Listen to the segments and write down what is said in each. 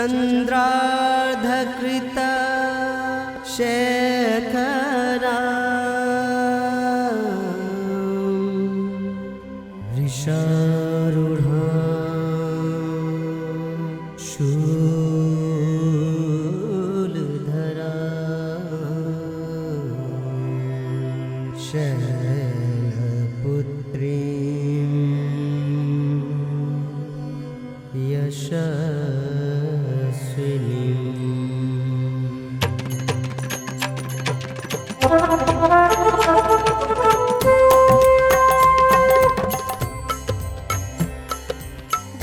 चंद्रार्धकृत शेखरा वृषारूढ़ा शूलधरा शैलपुत्री यशस्विनी।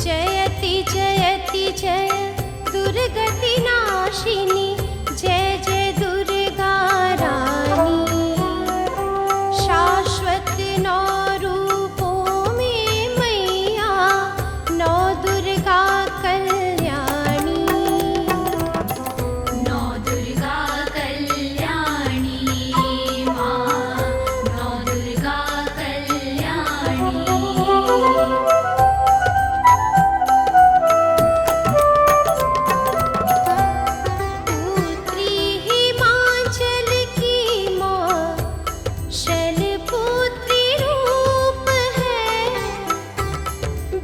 जयति जयति जय दुर्गति नाशिनी, जय जय दुर्गा रानी। शाश्वत नौ रूपों में मैया, नौ दुर्गा कल्याणी। नौ दुर्गा कल्याणी माँ, नौ दुर्गा कल्याणी। पुत्री हिमाचल की माँ, शैलपुत्री रूप है।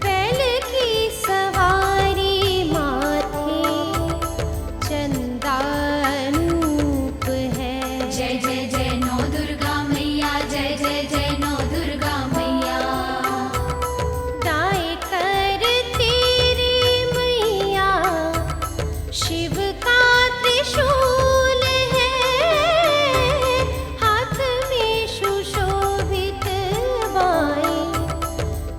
बैल की सवारी माथे, चंदानूप है। जय जय जय नौ दुर्गा मैया, जय जय जय नौ दुर्गा मैया। दाएं कर तेरे मैया, शिव का त्रिशूल है। हाथ में सुशोभित बाएं,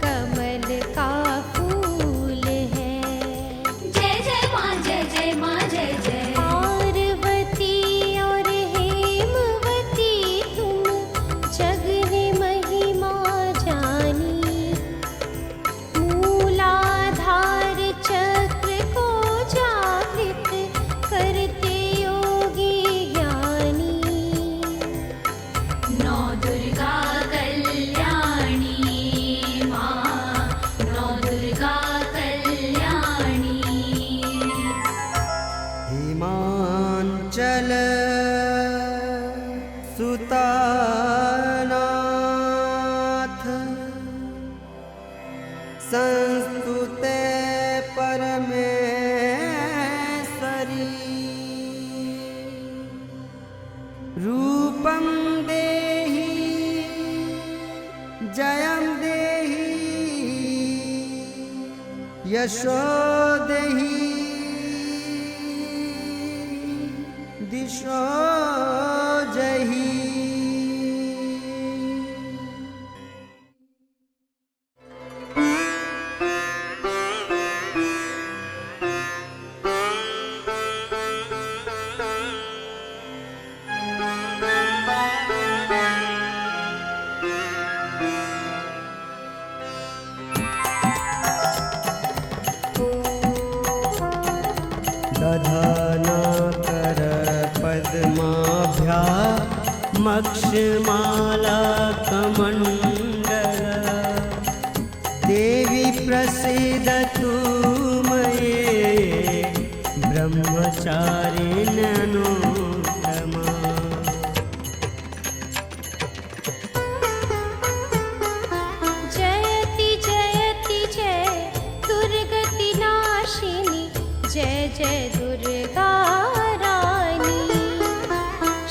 कमल का फूल है। जय जय माँ, जय जय माँ, जय जय। पार्वती और हेमवती तुम, जग ने महिमा जानी। मूलाधार चक्र को जागृत करते योगी ज्ञानी। नौ दुर्गा कल्याणी माँ, नौ दुर्गा कल्याणी। हिमांचल सुतानाथ संस्तुते परमेश्वरी। रूपं देहि जयं देहि यशो देहि दिशो जहि। दधाना कर पद्माभ्या मक्षमाला कमण्डल। देवी प्रसीदतु मये ब्रह्मचारिण्यनुत्तमा। जयति जयति जय दुर्गति नाशिनी, जय जय दुर्गा रानी।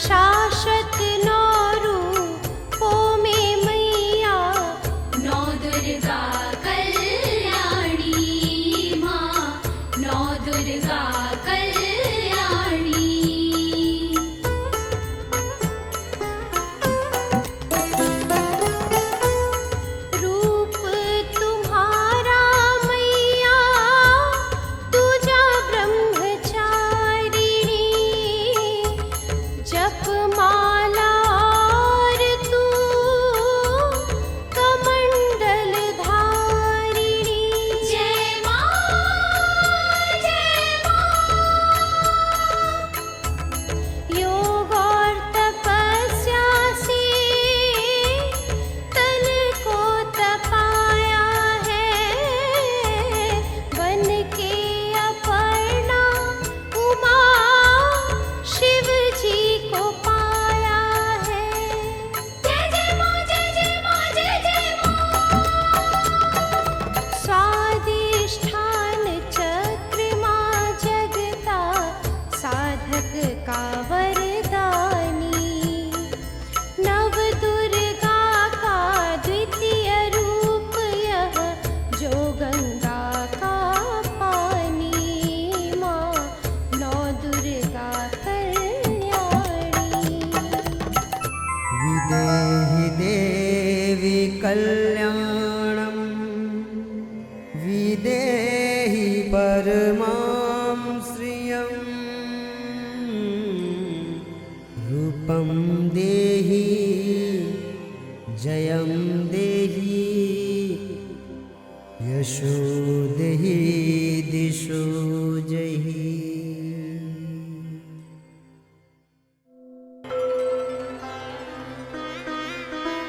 शाश्वत नौ रूपों में मैया, नौ दुर्गा कल्याणी माँ, नौ दुर्गा कल्याणी। कल्याणं विदेहि परमां श्रियं रूपं देहि जयं देहि यशो देहि दिशो जहि।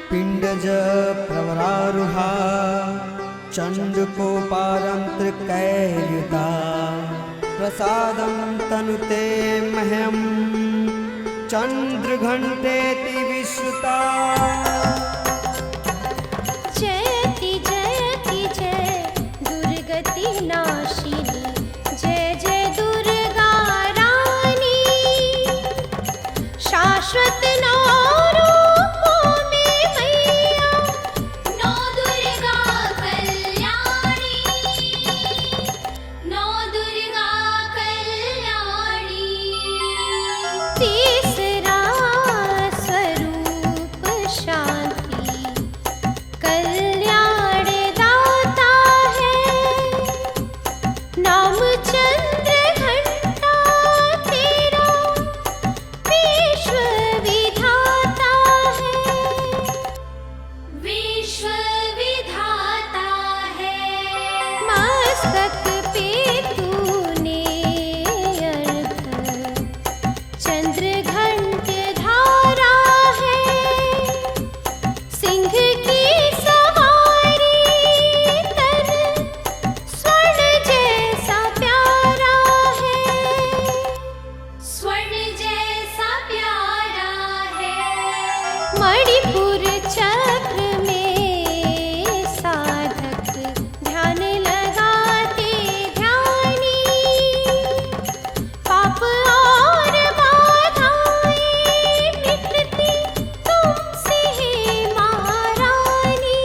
पिण्डज प्रवरारुहा चण्डकोपारन्त्रिकैर्युता प्रसादं तनुते मह्यं चन्द्रघण्टेति विश्रुता। जयति जयति जय दुर्गति नाशिनी जय जय दुर्गा रानी शाश्वत नौ रूपों में मैया नौ दुर्गा कल्याणी नौ दुर्गा कल्याणी। तीसरा स्वरूप शांति कल्याण दाता है नाम चंद्र घंटा तेरा विश्व विधाता है विश्व विधाता है। मस्तक पे तूने अर्घ चंद्र घंट धारा है सिंह की सवारी तन स्वर्ण जैसा प्यारा है स्वर्ण जैसा प्यारा है। मणिपुर चक्र में साधक ध्यान लगाते ध्यानी पाप और बाधाएं मिटती तुमसे है महारानी।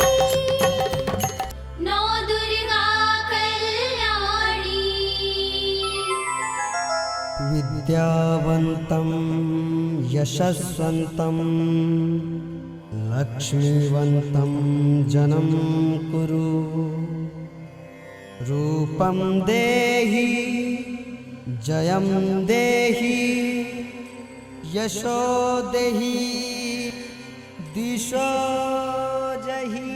नौ दुर्गा कल्याणी विद्यावन्तं यशस्वन्तं लक्ष्मीवन्तं जनं कुरु रूपं देहि जयं देहि यशो देहि दिशो जहि।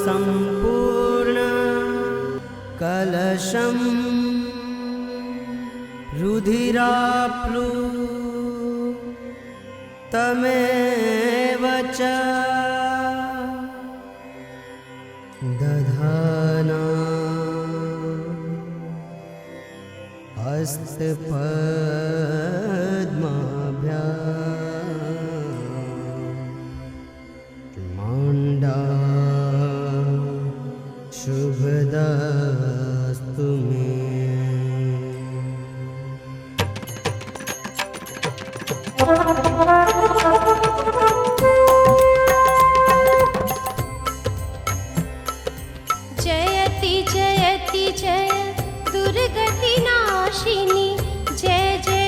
सुरसम्पूर्ण कलशं रुधिराप्लु तमेव च दधाना हस्तपद्माभ्यां माण्डा शुभदस्तु मे। जयति जयति जय दुर्गति नाशिनी जय जय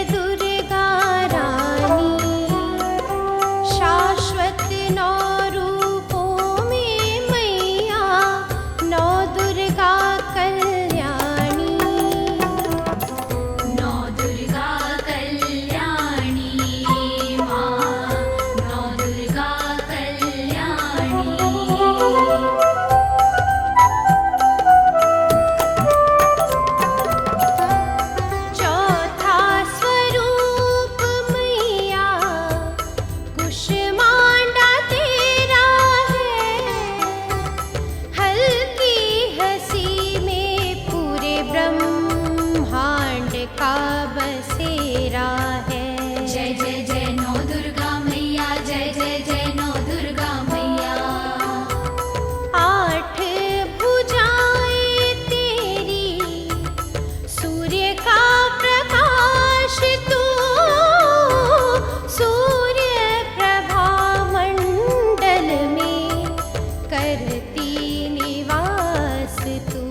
करती निवास तू।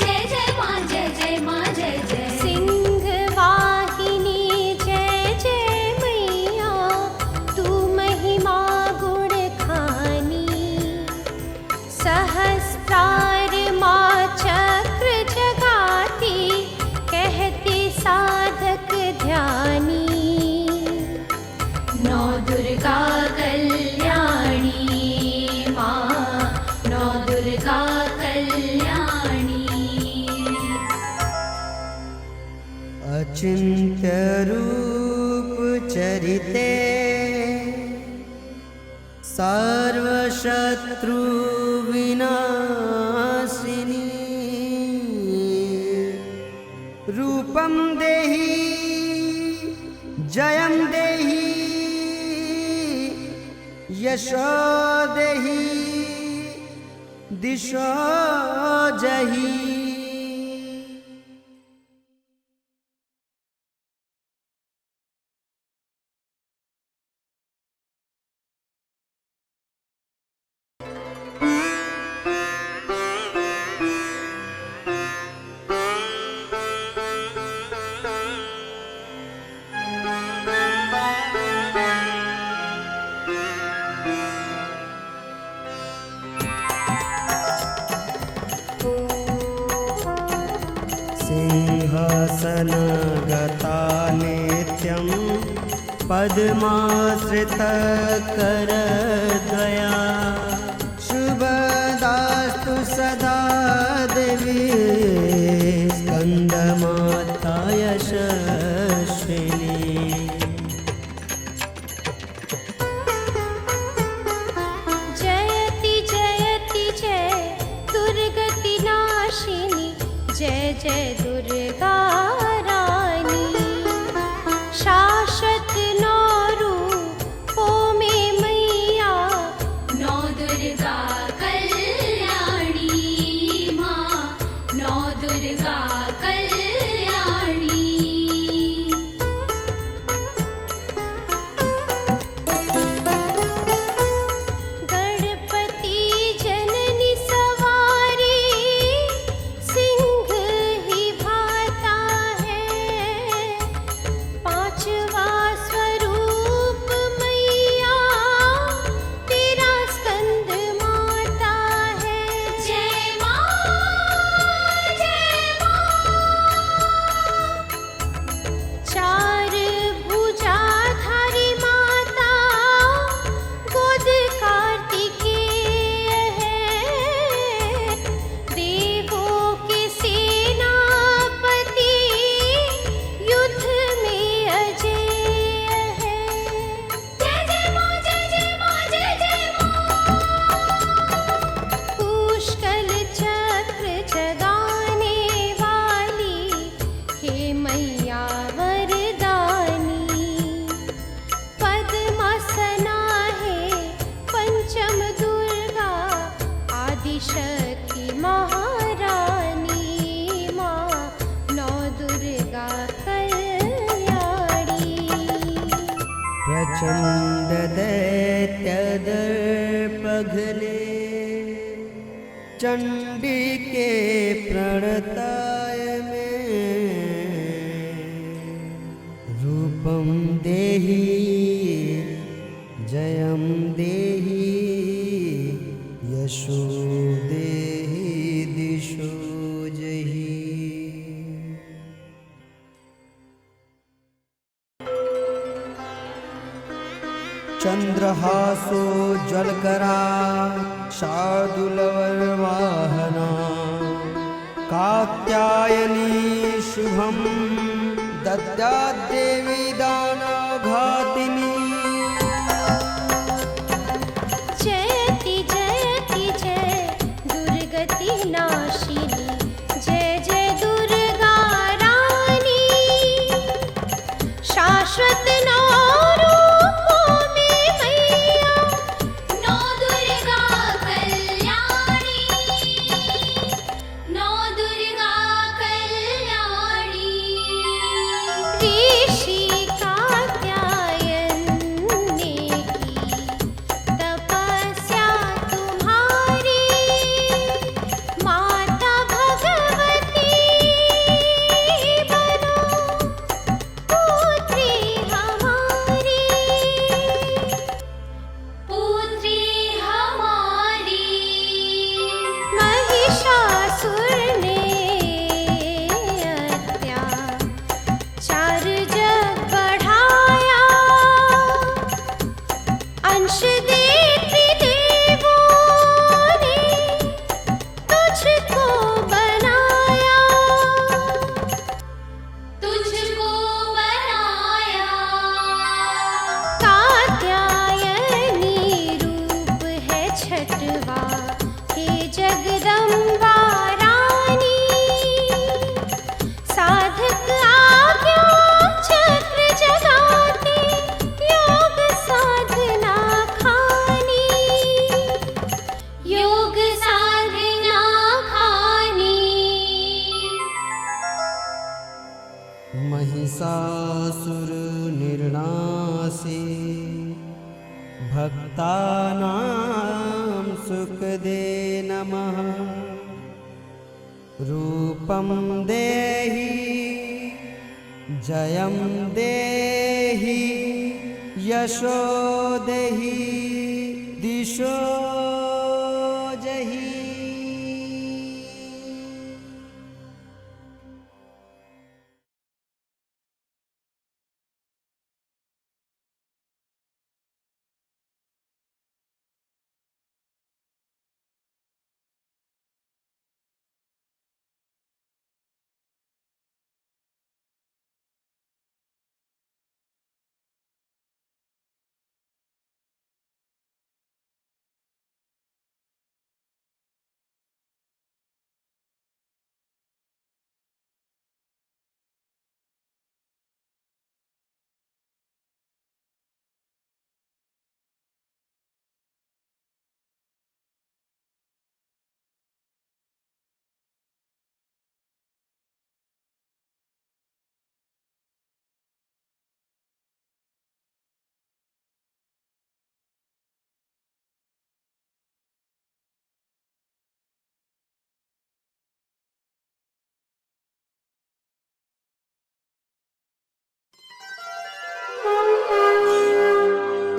जय जय माँ, जय जय माँ, जय जय। सिंह वाहिनी जय जय मैया, तू महिमा गुण खानी। सहस्त्रार माँ चक्र जगाती, कहती साधक ध्यानी। नौ दुर्गा कल्याणी माँ, नौ दुर्गा कल्याणी। अचिन्त्य रूप चरिते, सर्वशत्रु विनाशिनी। रूपं देहि जयं देहि, यशो देहि दिशो जहि। सिंहासनगता नित्यं, पद्माश्रितकरद्वया। शुभदास्तु सदा देवी, स्कन्दमाता यशस्विनी। जयति जयति जय दुर्गति नाशिनी, जय जय दुर्गा रानी। शाश्वत नौ रूपों में मैया, नौ दुर्गा कल्याणी माँ, नौ दुर्गा कल्याणी। गणपति जननी सवारी, सिंह ही भाता है। पांचवा स्वरूप मैया, तेरा स्कंद माता है। जय माँ, जय माँ। चार भुजाधारी माता, गोद कार्तिकेय है। देवों के सेनापति, युद्ध में अजेय है। जय जय माँ, जय जय माँ, जय जय माँ। पुष्कल चक्र जगाने वाली, हे मैया वरदानी। पद्मासना है पंचम दुर्गा, आदिशक्ति महारानी। माँ नौ दुर्गा कल्याणी। प्रचंड दैत्य दर्पघने, चंडी के प्रणताय में। रूपं देहि जयं देहि, यशो देहि दिशो जहि। चंद्रहासो ज्वलकरा, शार्दूलवर्वाहना। कात्यायनी शुभं दद्याद्देवी दानवघातिनी। जयति जयति जय दुर्गति नाशिनी, जय जय दुर्गा रानी। शाश्वत नौ रूपों में मैया, नौ दुर्गा कल्याणी, नौ दुर्गा कल्याणी। ऋषि कात्यायन महिषासुर निर्नाशी भक्तानां सुखदे नमः। रूपं देहि जयं देहि यशो देहि दिशो जहि।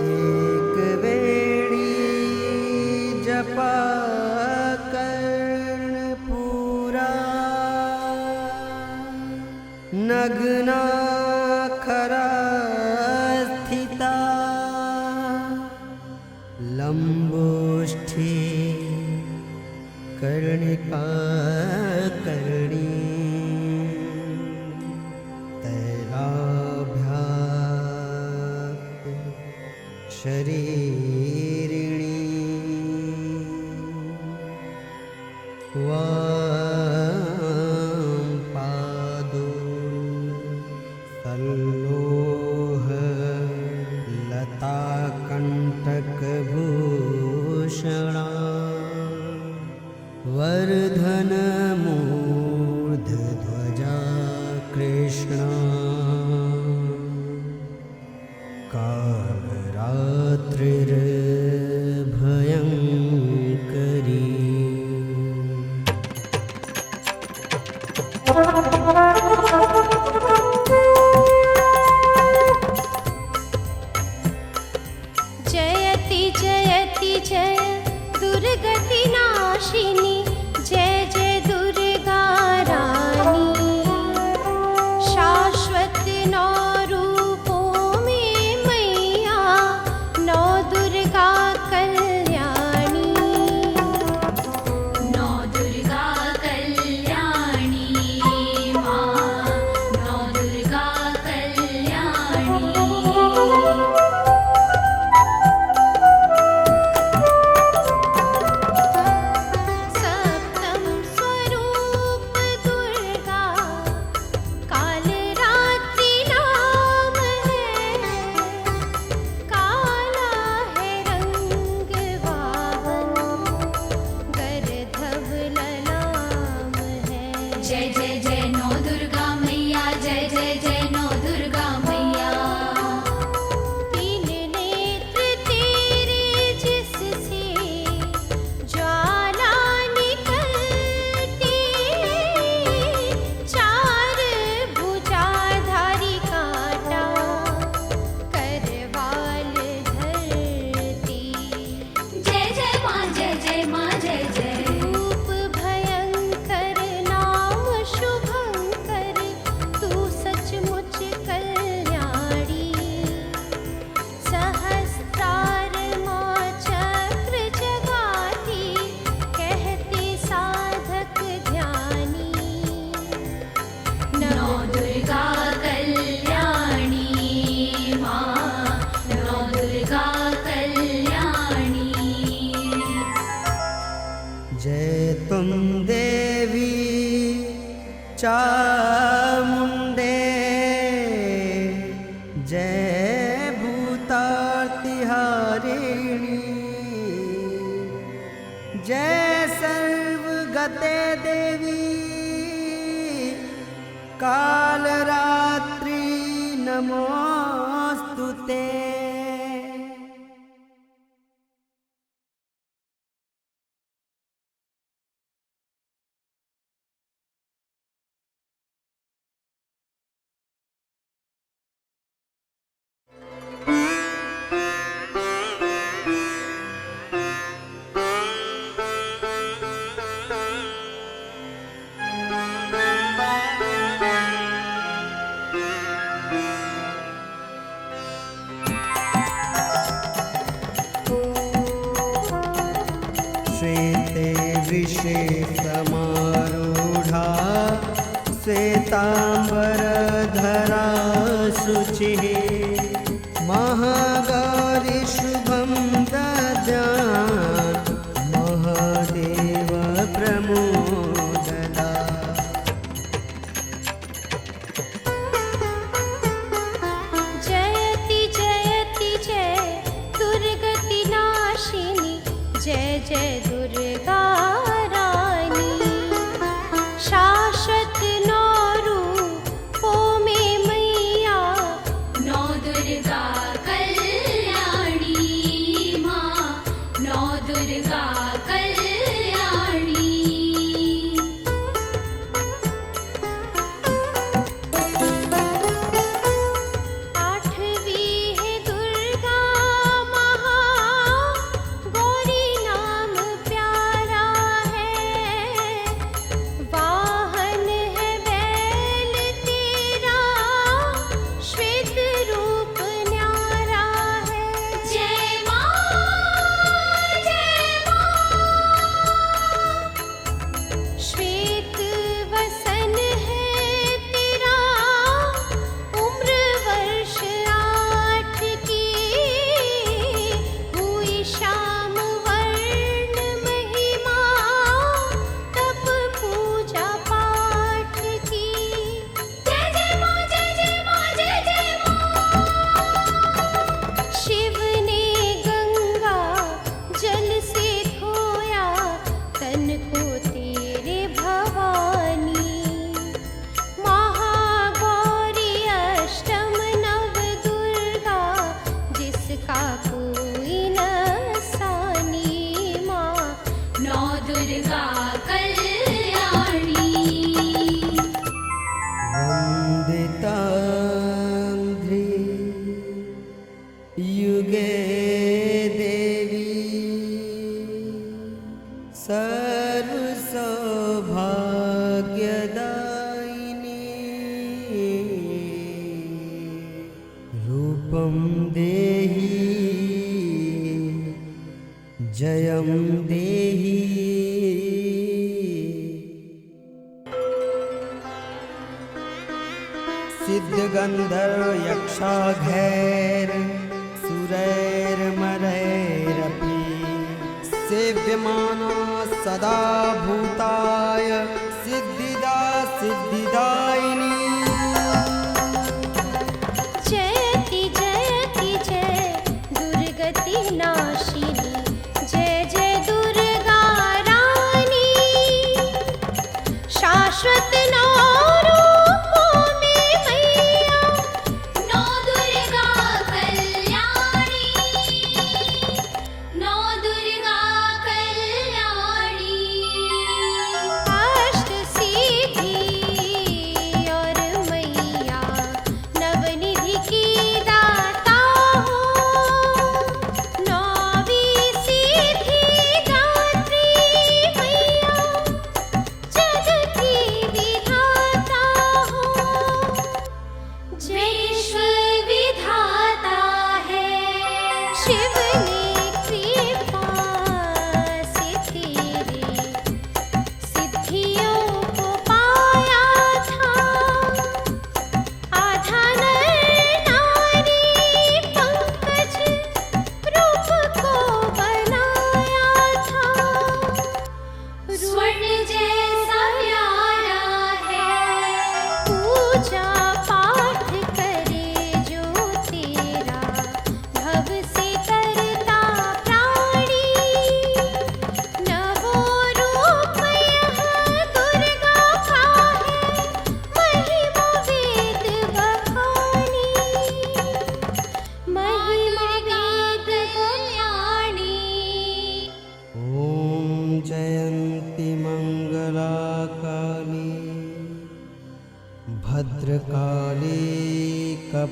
एक वेणी जपा कर्णपूरा नग्ना खरा स्थिता लंबोष्ठी कर्णिका कर्णी शरीरिणी वां पादो सल्लोह लता कंटकभूषणा वर्धन मूर्धध्वजा कृष्णा कालरात्रिर्भयङ्करी। जयति जयति जय दुर्गति नाशिनी जय जय दुर्गा रानी। शाश्वत नौ रूपों में मैया नौ दुर्गा कल्याणी। नौ दुर्गा कल्याणी माँ, नौ दुर्गा कल्याणी। सप्तम स्वरूप दुर्गा कालरात्रि नाम है। काला है रंग वाहन गरधव ललाम है। जय जय जय नौ दुर्गा मैया, जय जय जय नौ दुर्गा मैया। तीन नेत्र तेरे जिससे ज्वाला निकलती। चार भुजाधारी कांटा करवाल धरती। जय जय माँ, जय जय माँ, जय जय। रूप भयंकर नाम शुभंकर तू सचमुच कल्याणी। सहस्त्रार माँ चक्र जगाती कहती साधक ध्यानी। नौ दुर्गा कल्याणी माँ, नौ दुर्गा कल्याणी। जय तुम देवी चामुंडे जय भूतार्तिहारिणी जय सर्वगते देवी कालरात्रि नमोऽस्तु ते। श्वेते वृषे समारूढा श्वेताम्बरधरा शुचिः महागौरी शुभं दद्यात् महादेव प्रमोददा। जयति जयति जय दुर्गति नाशिनी, जय जय दुर्गा रानी। शाश्वत नौ रूपों में मैया, नौ दुर्गा कल्याणी माँ, नौ दुर्गा कल्याणी। आठवीं है दुर्गा महा गौरी, नाम प्यारा है। वाहन है बैल तेरा, श्वेत रूप न्यारा है। जय माँ, जय माँ। श्वेत वसन है तेरा, उम्र वर्ष 8 की। हुई श्याम वर्ण महिमा, तब पूजा पाठ की। जय जय माँ, जय जय माँ, जय जय माँ। शिव ने गंगा जल से धोया, तन को तेरे भवानी। महागौरी अष्टम नव दुर्गा, जिसका कोई न सानी माँ, नौ दुर्गा कल्याणी। वन्दिताङ्घ्रि युगे देवी सर्वसौभाग्यदायिनी। रूपं देहि जयं देहि। सिद्धगन्धर्व यक्षाघैर सुरैर्मरैरपि सेव्यमाना सदा भूताय सिद्धिदा सिद्धिदायिनी। जयति जयति जय दुर्गति नाशिनी, जय जय दुर्गा रानी। शाश्वत नौ रूपों में मैया, नौ दुर्गा कल्याणी, नौ दुर्गा कल्याणी। अष्ट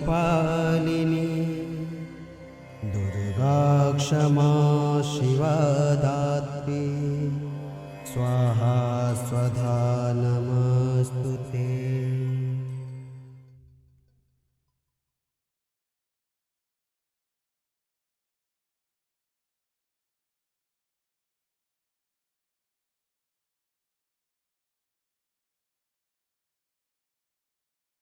जगत्पालिनी दुर्गा क्षमा शिवा दात्री स्वाहा स्वधा नमस्तुते।